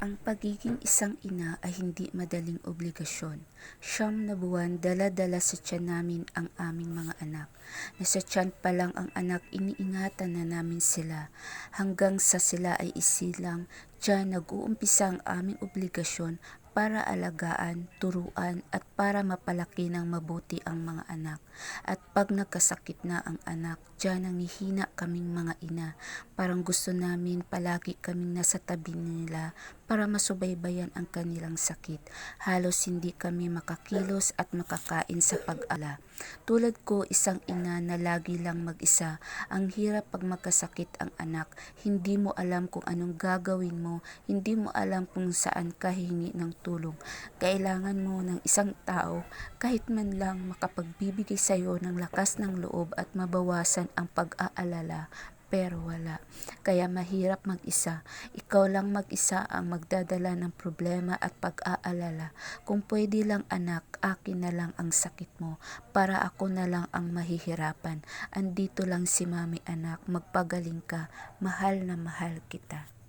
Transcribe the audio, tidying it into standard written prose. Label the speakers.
Speaker 1: Ang pagiging isang ina ay hindi madaling obligasyon. 9 na buwan dala-dala sa tiyan namin ang aming mga anak. Nasa tiyan pa lang ang anak, iniingatan na namin sila. Hanggang sa sila ay isilang, diyan nag-uumpisa ang aming obligasyon para alagaan, turuan at para mapalaki ng mabuti ang mga anak. At pag nagkasakit na ang anak, diyan nanghihina kaming mga ina. Parang gusto namin palagi kaming nasa tabi nila para masubaybayan ang kanilang sakit. Halos hindi kami makakilos at makakain sa pag-ala. Tulad ko, isang ina na lagi lang mag-isa. Ang hirap pag magkasakit ang anak. Hindi mo alam kung anong gagawin mo. Hindi mo alam kung saan ka hihingi ng tulong. Kailangan mo ng isang tao kahit man lang makapagbibigay sa iyo ng lakas ng loob at mabawasan ang pag-aalala. Pero wala. Kaya mahirap mag-isa. Ikaw lang mag-isa ang magdadala ng problema at pag-aalala. Kung pwede lang anak, akin na lang ang sakit mo para ako na lang ang mahihirapan. Andito lang si mami anak, magpagaling ka. Mahal na mahal kita.